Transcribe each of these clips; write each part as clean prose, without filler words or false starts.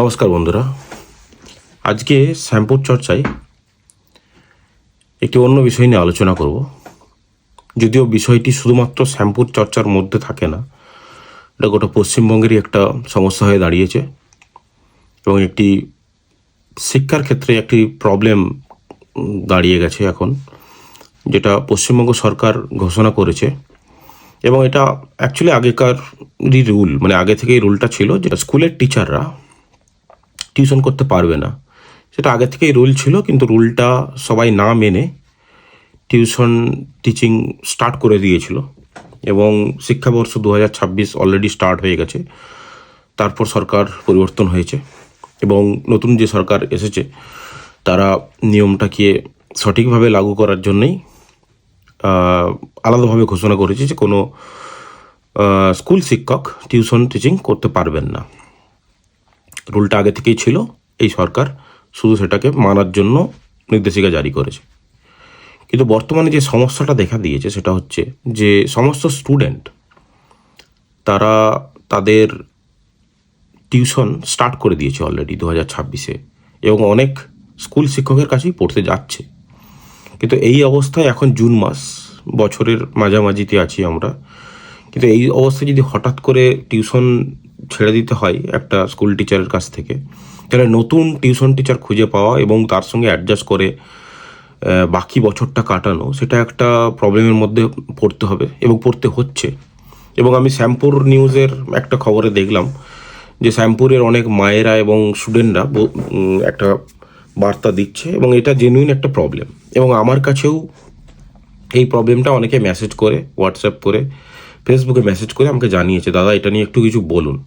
নমস্কার বন্ধুরা, আজকে শ্যাম্পুর চর্চায় একটি অন্য বিষয় নিয়ে আলোচনা করব। যদিও বিষয়টি শুধুমাত্র শ্যাম্পুর চর্চার মধ্যে থাকে না, এটা গোটা পশ্চিমবঙ্গেরই একটা সমস্যা হয়ে দাঁড়িয়েছে এবং একটি শিক্ষার ক্ষেত্রে একটি প্রবলেম দাঁড়িয়ে গেছে এখন, যেটা পশ্চিমবঙ্গ সরকার ঘোষণা করেছে। এবং এটা অ্যাকচুয়ালি আগেকারই রুল, মানে আগে থেকেই রুলটা ছিল যেটা স্কুলের টিচাররা টিউশন করতে পারবে না। সেটা আগে থেকেই রুল ছিল, কিন্তু রুলটা সবাই না মেনে টিউশন টিচিং স্টার্ট করে দিয়েছিল। এবং শিক্ষাবর্ষ 2026 অলরেডি স্টার্ট হয়ে গেছে। তারপর সরকার পরিবর্তন হয়েছে এবং নতুন যে সরকার এসেছে তারা নিয়মটাকে সঠিকভাবে লাগু করার জন্যই আলাদাভাবে ঘোষণা করেছে যে কোনো স্কুল শিক্ষক টিউশন টিচিং করতে পারবেন না। রুলটা আগে থেকেই ছিল, এই সরকার শুধু সেটাকে মানার জন্য নির্দেশিকা জারি করেছে। কিন্তু বর্তমানে যে সমস্যাটা দেখা দিয়েছে সেটা হচ্ছে যে সমস্ত স্টুডেন্ট তারা তাদের টিউশন স্টার্ট করে দিয়েছে অলরেডি 2026-এ, এবং অনেক স্কুল শিক্ষকের কাছেই পড়তে যাচ্ছে। কিন্তু এই অবস্থায় এখন জুন মাস, বছরের মাঝামাঝিতে আছি আমরা, কিন্তু এই অবস্থায় যদি হঠাৎ করে টিউশন ছেড়ে দিতে হয় একটা স্কুল টিচারের কাছ থেকে, তাহলে নতুন টিউশন টিচার খুঁজে পাওয়া এবং তার সঙ্গে অ্যাডজাস্ট করে বাকি বছরটা কাটানো, সেটা একটা প্রবলেমের মধ্যে পড়তে হবে এবং পড়তে হচ্ছে। এবং আমি শ্যামপুর নিউজের একটা খবরে দেখলাম যে শ্যামপুরের অনেক মায়েরা এবং স্টুডেন্টরা একটা বার্তা দিচ্ছে এবং এটা জেনুইন একটা প্রবলেম। এবং আমার কাছেও এই প্রবলেমটা অনেকে মেসেজ করে, হোয়াটসঅ্যাপ করে, ফেসবুকে মেসেজ করে আমাকে জানিয়েছে, দাদা এটা নিয়ে একটু কিছু বলুন।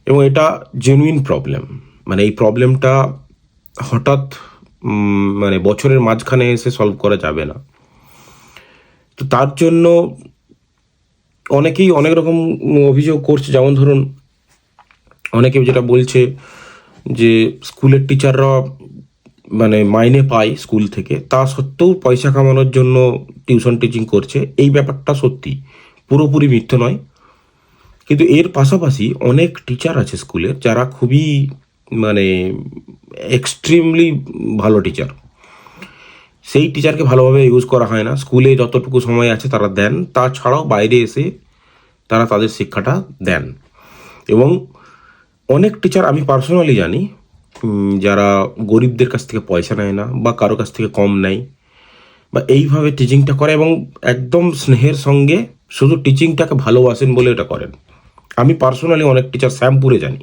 এবং এটা জেনুইন প্রবলেম, মানে এই প্রবলেমটা হঠাৎ মানে বছরের মাঝখানে এসে সলভ করা যাবে না। তো তার জন্য অনেকেই অনেক রকম অভিযোগ করছে। যেমন ধরুন, অনেকে যেটা বলছে যে স্কুলের টিচাররা মানে মাইনে পায় স্কুল থেকে, তা সত্ত্বেও পয়সা কামানোর জন্য টিউশন টিচিং করছে। এই ব্যাপারটা সত্যি, পুরোপুরি মিথ্যে নয়। কিন্তু এর পাশাপাশি অনেক টিচার আছে স্কুলের যারা খুবই মানে এক্সট্রিমলি ভালো টিচার। সেই টিচারকে ভালোভাবে ইউজ করা হয় না। স্কুলে যতটুকু সময় আছে তারা দেন, তাছাড়াও বাইরে এসে তারা তাদের শিক্ষাটা দেন। এবং অনেক টিচার আমি পার্সোনালি জানি যারা গরিবদের কাছ থেকে পয়সা নেয় না বা কারো কাছ থেকে কম নেয়, বা এইভাবে টিচিংটা করে এবং একদম স্নেহের সঙ্গে শুধু টিচিংটাকে ভালোবাসেন বলে এটা করেন। আমি পার্সোনালি অনেক টিচার শ্যামপুরে জানি।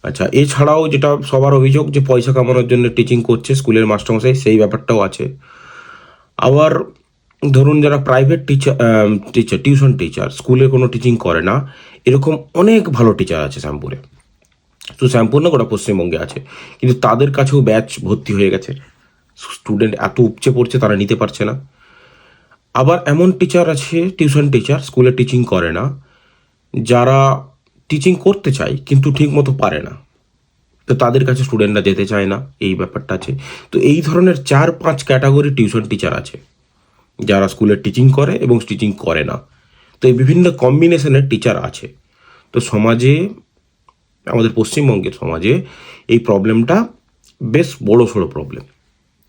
আচ্ছা, এছাড়াও যেটা সবার অভিযোগ যে পয়সা কামানোর জন্য টিচিং করছে স্কুলের মাস্টারমশাই, সেই ব্যাপারটাও আছে। আবার ধরুন যারা প্রাইভেট টিচার টিউশন টিচার, স্কুলে কোনো টিচিং করে না, এরকম অনেক ভালো টিচার আছে শ্যামপুরে। তো শ্যামপুর না, গোটা পশ্চিমবঙ্গে আছে। কিন্তু তাদের কাছেও ব্যাচ ভর্তি হয়ে গেছে, স্টুডেন্ট এত উপচে পড়ছে তারা নিতে পারছে না। আবার এমন টিচার আছে, টিউশন টিচার, স্কুলে টিচিং করে না, যারা টিচিং করতে চায় কিন্তু ঠিক মতো পারে না, তো তাদের কাছে স্টুডেন্টরা যেতে চায় না, এই ব্যাপারটা আছে। তো এই ধরনের 4-5 ক্যাটাগরি টিউশন টিচার আছে যারা স্কুলে টিচিং করে এবং টিচিং করে না। তো এই বিভিন্ন কম্বিনেশনের টিচার আছে। তো সমাজে, আমাদের পশ্চিমবঙ্গের সমাজে এই প্রবলেমটা বেশ বড় সড়ো প্রবলেম।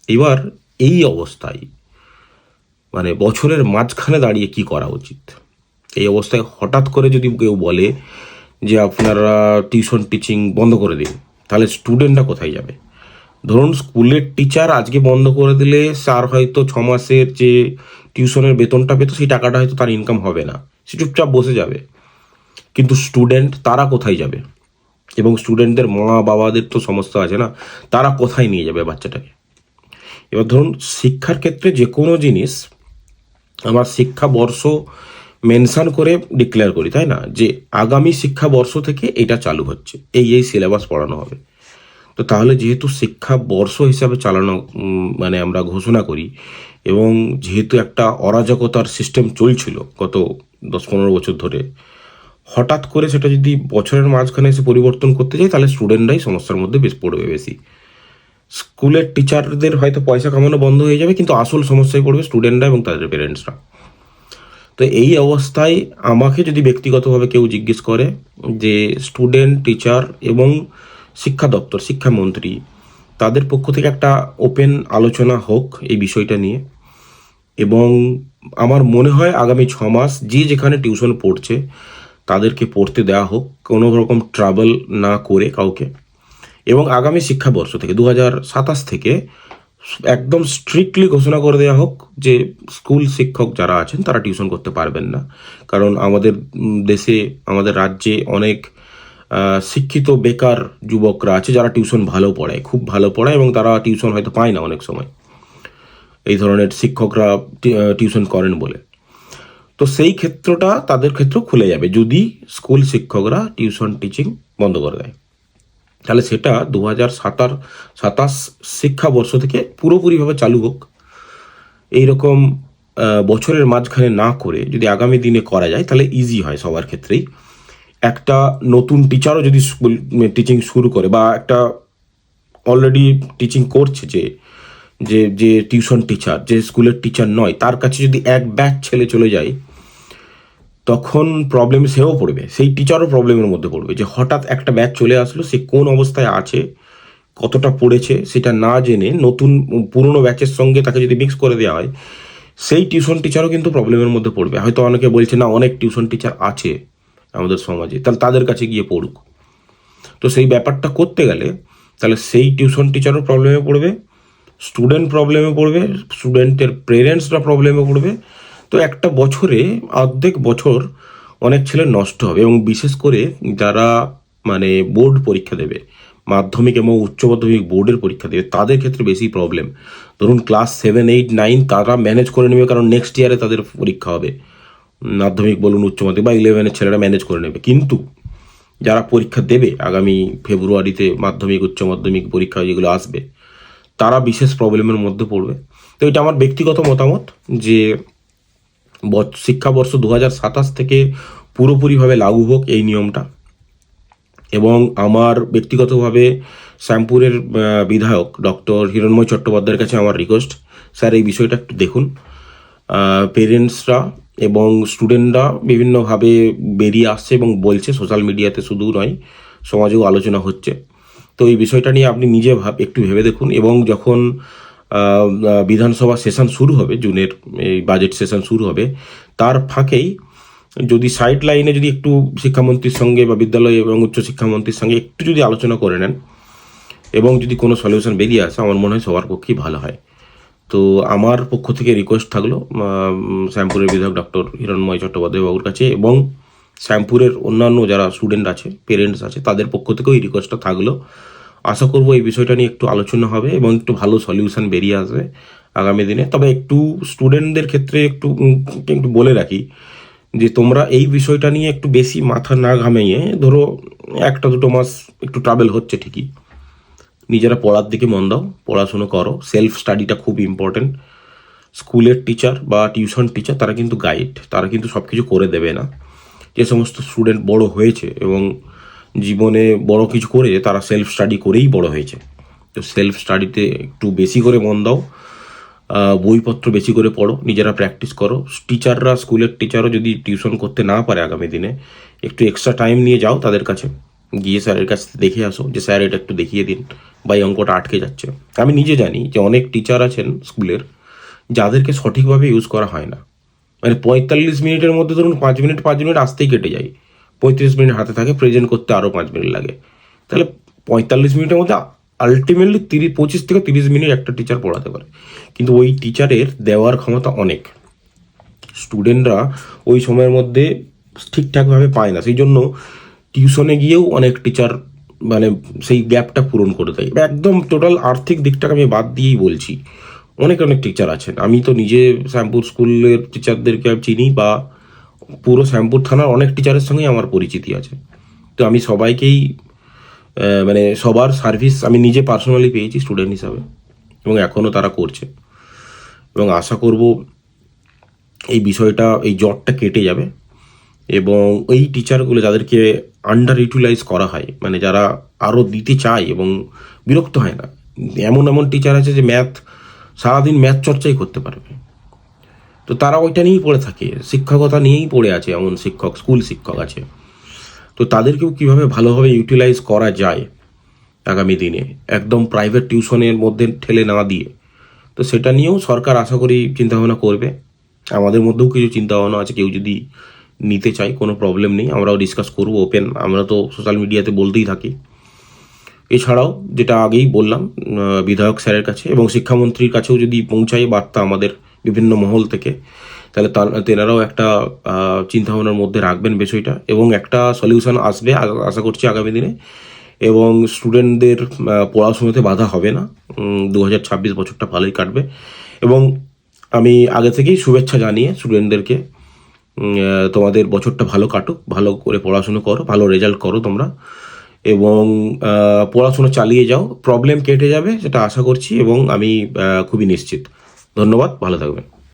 এবার এই অবস্থায় মানে বছরের মাঝখানে দাঁড়িয়ে কি করা উচিত? এই অবস্থায় হঠাৎ করে যদি কেউ বলে যে আপনারা টিউশন টিচিং বন্ধ করে দিন, তাহলে স্টুডেন্টরা কোথায় যাবে? ধরুন স্কুলের টিচার আজকে বন্ধ করে দিলে স্যার হয়তো 6 মাসের যে টিউশনের বেতনটা পেত সেই টাকাটা হয়তো তার ইনকাম হবে না, সে চুপচাপ বসে যাবে। কিন্তু স্টুডেন্ট তারা কোথায় যাবে? এবং স্টুডেন্টদের মা বাবাদের তো সমস্যা আছে না, তারা কোথায় নিয়ে যাবে বাচ্চাটাকে? এবার ধরুন শিক্ষার ক্ষেত্রে যে কোনো জিনিস আমরা শিক্ষাবর্ষ মেনশন করে ডিক্লেয়ার করি, তাই না, যে আগামী শিক্ষাবর্ষ থেকে এটা চালু হচ্ছে, এই সিলেবাস পড়ানো হবে। তো তাহলে যেহেতু শিক্ষাবর্ষ হিসাবে চালানো মানে আমরা ঘোষণা করি, এবং যেহেতু একটা অরাজকতার সিস্টেম চলছিল গত 10-15 বছর ধরে, হঠাৎ করে সেটা যদি বছরের মাঝখানে এসে পরিবর্তন করতে যাই, তাহলে স্টুডেন্টরাই সমস্যার মধ্যে বেশ পড়বে বেশি। স্কুলের টিচারদের হয়তো পয়সা কামানো বন্ধ হয়ে যাবে, কিন্তু আসল সমস্যায় পড়বে স্টুডেন্টরা এবং তাদের পেরেন্টসরা। তো এই অবস্থায় আমাকে যদি ব্যক্তিগতভাবে কেউ জিজ্ঞেস করে যে স্টুডেন্ট, টিচার এবং শিক্ষা দপ্তর, শিক্ষামন্ত্রী, তাদের পক্ষ থেকে একটা ওপেন আলোচনা হোক এই বিষয়টা নিয়ে। এবং আমার মনে হয় আগামী 6 মাস যে যেখানে টিউশন পড়ছে তাদেরকে পড়তে দেওয়া হোক, কোনো রকম ট্রাবল না করে কাউকে। এবং আগামী শিক্ষাবর্ষ থেকে 2027 থেকে একদম স্ট্রিক্টলি ঘোষণা করে দেওয়া হোক যে স্কুল শিক্ষক যারা আছেন তারা টিউশন করতে পারবেন না। কারণ আমাদের দেশে, আমাদের রাজ্যে অনেক শিক্ষিত বেকার যুবকরা আছে যারা টিউশন ভালো পড়ায়, খুব ভালো পড়ায়, এবং তারা টিউশন হয়তো পায় না অনেক সময়, এই ধরনের শিক্ষকরা টিউশন করেন বলে। তো সেই ক্ষেত্রটা তাদের ক্ষেত্রেও খুলে যাবে যদি স্কুল শিক্ষকরা টিউশন টিচিং বন্ধ করে দেয়। তাহলে সেটা 2027 শিক্ষাবর্ষ থেকে পুরোপুরিভাবে চালু হোক। এইরকম বছরের মাঝখানে না করে যদি আগামী দিনে করা যায় তাহলে ইজি হয় সবার ক্ষেত্রেই। একটা নতুন টিচারও যদি স্কুল টিচিং শুরু করে, বা একটা অলরেডি টিচিং করছে যে যে যে টিউশন টিচার, যে স্কুলের টিচার নয়, তার কাছে যদি এক ব্যাচ ছেলে চলে যায়, তখন প্রবলেম সেও পড়বে, সেই টিচারও প্রবলেমের মধ্যে পড়বে যে হঠাৎ একটা ব্যাচ চলে আসলো, সে কোন অবস্থায় আছে, কতটা পড়েছে সেটা না জেনে নতুন পুরনো ব্যাচের সঙ্গে তাকে যদি মিক্স করে দেওয়া হয়, সেই টিউশন টিচারও কিন্তু প্রবলেমের মধ্যে পড়বে। হয়তো অনেকে বলছে না অনেক টিউশন টিচার আছে আমাদের সমাজে, তাহলে তাদের কাছে গিয়ে পড়ুক। তো সেই ব্যাপারটা করতে গেলে তাহলে সেই টিউশন টিচারও প্রবলেমে পড়বে, স্টুডেন্ট প্রবলেমে পড়বে, স্টুডেন্টের পেরেন্টসরা প্রবলেমে পড়বে। তো একটা বছরে অর্ধেক বছর অনেক ছেলে নষ্ট হবে। এবং বিশেষ করে যারা মানে বোর্ড পরীক্ষা দেবে, মাধ্যমিক এবং উচ্চ মাধ্যমিক বোর্ডের পরীক্ষা দেবে, তাদের ক্ষেত্রে বেশি প্রবলেম। ধরুন ক্লাস 7, 8, 9 তারা ম্যানেজ করে নেবে, কারণ নেক্সট ইয়ারে তাদের পরীক্ষা হবে, মাধ্যমিক বলুন, উচ্চ মাধ্যমিক বা 11-এর ছেলেরা ম্যানেজ করে নেবে। কিন্তু যারা পরীক্ষা দেবে আগামী ফেব্রুয়ারিতে, মাধ্যমিক উচ্চ মাধ্যমিক পরীক্ষা যেগুলো আসবে, তারা বিশেষ প্রবলেমের মধ্যে পড়বে। তো এটা আমার ব্যক্তিগত মতামত যে শিক্ষাবর্ষ 2027 থেকে পুরোপুরিভাবে লাগু হোক এই নিয়মটা। এবং আমার ব্যক্তিগতভাবে শ্যামপুরের বিধায়ক ডক্টর হিরণময় চট্টোপাধ্যায়ের কাছে আমার রিকোয়েস্ট, স্যার এই বিষয়টা একটু দেখুন। পেরেন্টসরা এবং স্টুডেন্টরা বিভিন্নভাবে বেরিয়ে আসছে এবং বলছে, সোশ্যাল মিডিয়াতে শুধু নয়, সমাজেও আলোচনা হচ্ছে। তো এই বিষয়টা নিয়ে আপনি নিজে একটু ভেবে দেখুন। এবং যখন বিধানসভা সেশন শুরু হবে, জুনের এই বাজেট সেশন শুরু হবে, তার ফাঁকেই যদি সাইড লাইনে যদি একটু শিক্ষামন্ত্রীর সঙ্গে বা বিদ্যালয় এবং উচ্চশিক্ষামন্ত্রীর সঙ্গে একটু যদি আলোচনা করে নেন এবং যদি কোনো সলিউশন বেরিয়ে আসে, আমার মনে হয় সবার পক্ষেই ভালো হয়। তো আমার পক্ষ থেকে রিকোয়েস্ট থাকলো শ্যামপুরের বিধায়ক ডক্টর হিরণময় চট্টোপাধ্যায় বাবুর কাছে, এবং শ্যামপুরের অন্যান্য যারা স্টুডেন্ট আছে, পেরেন্টস আছে, তাদের পক্ষ থেকেও এই রিকোয়েস্টটা থাকলো। আশা করবো এই বিষয়টা নিয়ে একটু আলোচনা হবে এবং একটু ভালো সলিউশন বেরিয়ে আসবে আগামী দিনে। তবে একটু স্টুডেন্টদের ক্ষেত্রে একটু একটু বলে রাখি যে তোমরা এই বিষয়টা নিয়ে একটু বেশি মাথা না ঘামিয়ে, ধরো 1-2 মাস একটু ট্রাভেল হচ্ছে ঠিকই, নিজেরা পড়ার দিকে মন দাও, পড়াশুনো করো, সেলফ স্টাডিটা খুব ইম্পর্টেন্ট। স্কুলের টিচার বা টিউশন টিচার তারা কিন্তু গাইড, তারা কিন্তু সব কিছু করে দেবে না। যে সমস্ত স্টুডেন্ট বড় হয়েছে এবং জীবনে বড় কিছু করেছে, তারা সেলফ স্টাডি করেই বড় হয়েছে। তো সেলফ স্টাডিতে একটু বেশি করে মন দাও, বইপত্র বেশি করে পড়ো, নিজেরা প্র্যাকটিস করো। টিচাররা, স্কুলের টিচারও যদি টিউশন করতে না পারে আগামী দিনে, একটু এক্সট্রা টাইম নিয়ে যাও তাদের কাছে, গিয়ে স্যারের কাছে দেখে আসো যে স্যার এটা একটু দেখিয়ে দিন, বা এই অঙ্কটা আটকে যাচ্ছে। আমি নিজে জানি যে অনেক টিচার আছেন স্কুলের যাদেরকে সঠিকভাবে ইউজ করা হয় না। মানে 45 মিনিটের মধ্যে ধরুন 5 মিনিট আসতেই কেটে যায়, 35 মিনিট হাতে থাকে, প্রেজেন্ট করতে আরও 5 মিনিট লাগে। তাহলে 45 মিনিটের মধ্যে আলটিমেটলি 25 থেকে 30 মিনিট একটা টিচার পড়াতে পারে, কিন্তু ওই টিচারের দেওয়ার ক্ষমতা অনেক, স্টুডেন্টরা ওই সময়ের মধ্যে ঠিকঠাকভাবে পায় না। সেই জন্য টিউশনে গিয়েও অনেক টিচার মানে সেই গ্যাপটা পূরণ করে দেয়। একদম টোটাল আর্থিক দিকটাকে আমি বাদ দিয়েই বলছি, অনেক টিচার আছেন। আমি তো নিজে শ্যামপুর স্কুলের টিচারদেরকে চিনি, বা পুরো শ্যামপুর থানার অনেক টিচারের সঙ্গেই আমার পরিচিতি আছে। তো আমি সবাইকেই মানে সবার সার্ভিস আমি নিজে পার্সোনালি পেয়েছি স্টুডেন্ট হিসাবে, এবং এখনও তারা করছে। এবং আশা করব এই বিষয়টা, এই জটটা কেটে যাবে। এবং এই টিচারগুলো যাদেরকে আন্ডার ইউটিলাইজ করা হয়, মানে যারা আরও দিতে চায় এবং বিরক্ত হয় না, এমন টিচার আছে যে সারাদিন ম্যাথ চর্চাই করতে পারবে। তো তারা ওইটা নিয়েই পড়ে থাকে, শিক্ষকতা নিয়েই পড়ে আছে, এমন শিক্ষক, স্কুল শিক্ষক আছে। তো তাদেরকেও কীভাবে ভালোভাবে ইউটিলাইজ করা যায় আগামী দিনে, একদম প্রাইভেট টিউশনের মধ্যে ঠেলে না দিয়ে, তো সেটা নিয়েও সরকার আশা করি চিন্তাভাবনা করবে। আমাদের মধ্যেও কিছু চিন্তাভাবনা আছে, কেউ যদি নিতে চাই কোনো প্রবলেম নেই, আমরাও ডিসকাস করবো ওপেন, আমরা তো সোশ্যাল মিডিয়াতে বলতেই থাকি। এছাড়াও যেটা আগেই বললাম, বিধায়ক স্যারের কাছে এবং শিক্ষামন্ত্রীর কাছেও যদি পৌঁছায় বার্তা আমাদের বিভিন্ন মহল থেকে, তাহলে তেনারাও একটা চিন্তাভাবনার মধ্যে রাখবেন বিষয়টা, এবং একটা সলিউশন আসবে আশা করছি আগামী দিনে, এবং স্টুডেন্টদের পড়াশোনাতে বাধা হবে না। 2026 বছরটা ভালোই কাটবে, এবং আমি আগে থেকেই শুভেচ্ছা জানিয়ে স্টুডেন্টদেরকে, তোমাদের বছরটা ভালো কাটুক, ভালো করে পড়াশুনো করো, ভালো রেজাল্ট করো তোমরা, এবং পড়াশোনা চালিয়ে যাও, প্রবলেম কেটে যাবে সেটা আশা করছি, এবং আমি খুবই নিশ্চিত। ধন্যবাদ, ভালো থাকবেন।